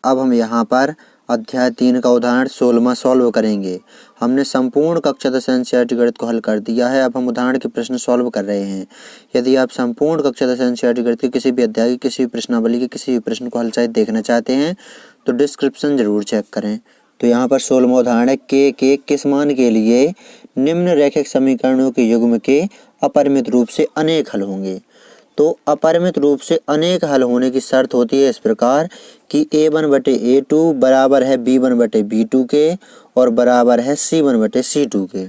अब हम यहाँ पर अध्याय 3 का उदाहरण 16वां सॉल्व करेंगे। हमने संपूर्ण कक्षा 10 एनसीईआरटी गणित को हल कर दिया है। अब हम उदाहरण के प्रश्न सॉल्व कर रहे हैं। यदि आप संपूर्ण कक्षा 10 एनसीईआरटी गणित के किसी भी अध्याय की किसी भी प्रश्नावली के किसी भी प्रश्न को हल सहित देखना चाहते हैं तो डिस्क्रिप्शन जरूर चेक करें। तो यहाँ पर 16वां उदाहरण है के किस मान के लिए निम्न रैखिक समीकरणों के युग्म के अपरिमित रूप से अनेक हल होंगे। तो अपरिमित रूप से अनेक हल होने की शर्त होती है इस प्रकार कि a1/a2 बराबर है b1/b2 के और बराबर है c1/c2 के।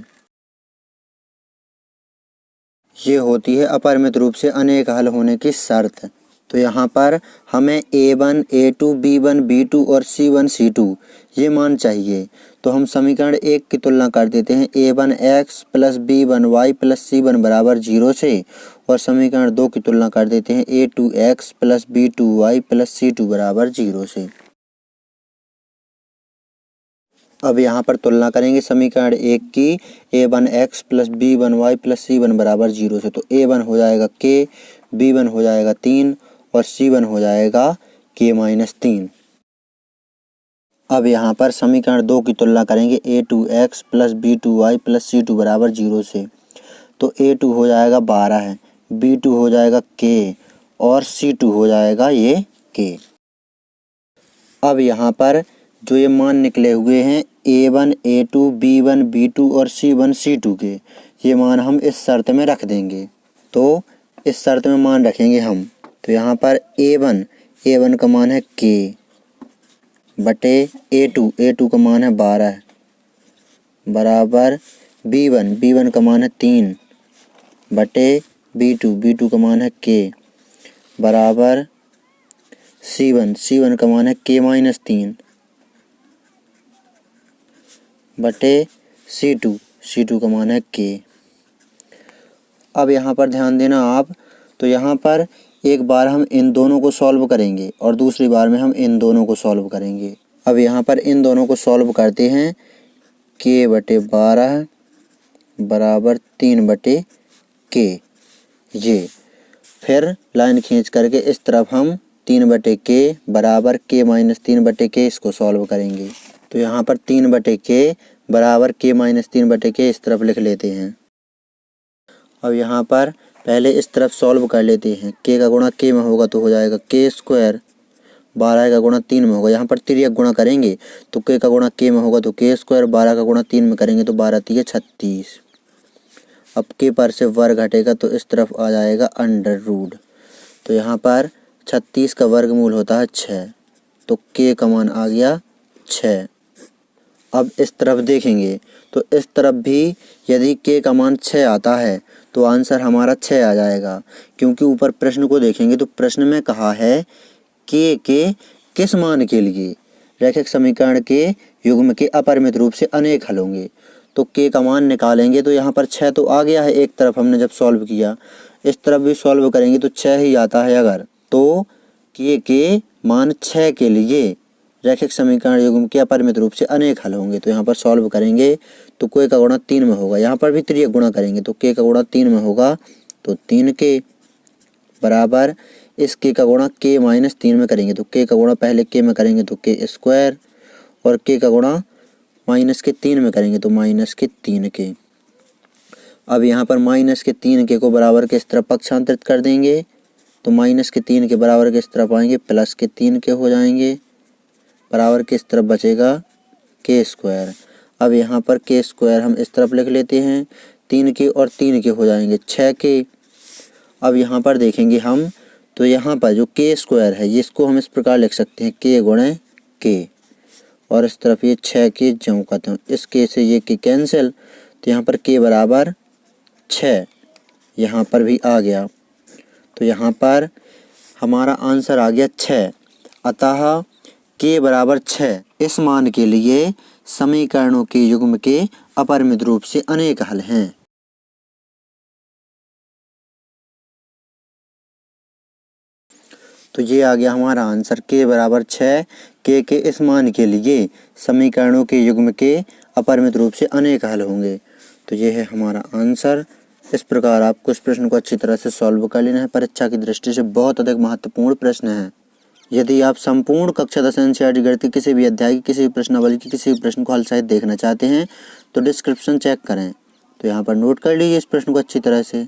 ये होती है अपरिमित रूप से अनेक हल होने की शर्त। तो यहाँ पर हमें a1, a2, b1, b2 और c1, c2 ये मान चाहिए। तो हम समीकरण 1 की तुलना कर देते हैं a1x plus b1y plus c1 बराबर 0 से और समीकरण 2 की तुलना कर देते हैं a2x plus b2y plus c2 बराबर 0 से। अब यहाँ पर तुलना करेंगे समीकरण 1 की a1x plus b1y plus c1 बराबर 0 से। तो a1 हो जाएगा k, b1 हो जाएगा 3 और c1 हो जाएगा k-3। अब यहाँ पर समीकरण 2 की तुलना करेंगे a2x plus b2y plus c2 बराबर 0 से। तो a2 हो जाएगा 12 है, b2 हो जाएगा k और c2 हो जाएगा ये k। अब यहाँ पर जो ये मान निकले हुए हैं a1, a2, b1, b2 और c1, c2 के, ये मान हम इस शर्त में रख देंगे। तो इस शर्त में मान रखेंगे हम। तो यहाँ पर a1 का मान है k बटे a2 का मान है 12 बराबर b1 का मान है 3 बटे b2 का मान है k बराबर c1 का मान है k-3 बटे c2 का मान है k। अब यहाँ पर ध्यान देना आप। तो यहाँ पर एक बार हम इन दोनों को सॉल्व करेंगे और दूसरी बार में हम इन दोनों को सॉल्व करेंगे। अब यहाँ पर इन दोनों को सॉल्व करते हैं k/12 बराबर 3/k। ये फिर लाइन खींच करके इस तरफ हम 3/k बराबर k-3/k इसको सॉल्व करेंगे। तो यहाँ पर 3/k बराबर k-3/k इस तरफ लिख लेते हैं। अब यहाँ पर पहले इस तरफ सॉल्व कर लेते हैं। k का गुणा k में होगा तो हो जाएगा k², 12 का गुणा 3 में होगा। यहाँ पर तिर्यक गुणा करेंगे तो k का गुणा k में होगा तो k², 12 का गुणा 3 में करेंगे तो 12 तिया 36। अब k पर से वर्ग घटेगा तो इस तरफ आ जाएगा अंडर रूट। तो यहाँ पर 36 का वर्गमूल होता है 6, तो k का मान आ गया 6। अब इस तरफ देखेंगे तो इस तरफ भी यदि k का मान 6 आता है तो आंसर हमारा 6 आ जाएगा, क्योंकि ऊपर प्रश्न को देखेंगे तो प्रश्न में कहा है k के किस मान के लिए रैखिक समीकरण के युग्म के अपरिमित रूप से अनेक हल होंगे। तो k का मान निकालेंगे तो यहाँ पर 6 तो आ गया है एक तरफ हमने जब सॉल्व किया, इस तरफ भी सॉल्व करेंगे तो 6 ही आता है। अगर तो k के मान 6 के लिए रैखिक समीकरण युग्म के अपरिमित रूप से अनेक हल होंगे। तो यहाँ पर सॉल्व करेंगे तो k का गुणा 3 में होगा। यहाँ पर भी तिर्यक गुणा करेंगे तो k का गुणा 3 में होगा तो 3k बराबर इस k का गुणा k-3 में करेंगे तो k का गुणा पहले k में करेंगे तो k² और k का गुणा -3 में करेंगे तो -3k। अब यहाँ पर -3k को बराबर के इस तरफ पक्षांतरित कर देंगे तो -3 के बराबर के इस तरफ आएंगे +3k हो जाएंगे बराबर के इस तरफ बचेगा k²। अब यहाँ पर k² हम इस तरफ लिख लेते हैं, 3k और 3k हो जाएंगे 6k। अब यहाँ पर देखेंगे हम तो यहाँ पर जो k² है ये इसको हम इस प्रकार लिख सकते हैं k गुणे k और इस तरफ ये 6k ज्यों का त्यों, इस k से ये k कैंसिल। तो यहाँ पर k बराबर 6 यहाँ पर भी आ गया। तो यहाँ पर हमारा आंसर आ गया 6। अतः k बराबर 6 इस मान के लिए समीकरणों के युग्म के अपरिमित रूप से अनेक हल हैं। तो ये आ गया हमारा आंसर k बराबर 6 k के इस मान के लिए समीकरणों के युग्म के अपरिमित रूप से अनेक हल होंगे। तो ये है हमारा आंसर। इस प्रकार आपको इस प्रश्न को अच्छी तरह से सॉल्व कर लेना है। परीक्षा की दृष्टि से बहुत अधिक महत्वपूर्ण प्रश्न है। यदि आप संपूर्ण कक्षा 10 एनसीईआरटी गणित के किसी भी अध्याय की किसी भी प्रश्नावली की किसी भी प्रश्न को हल सहित देखना चाहते हैं तो डिस्क्रिप्शन चेक करें। तो यहाँ पर नोट कर लीजिए इस प्रश्न को अच्छी तरह से।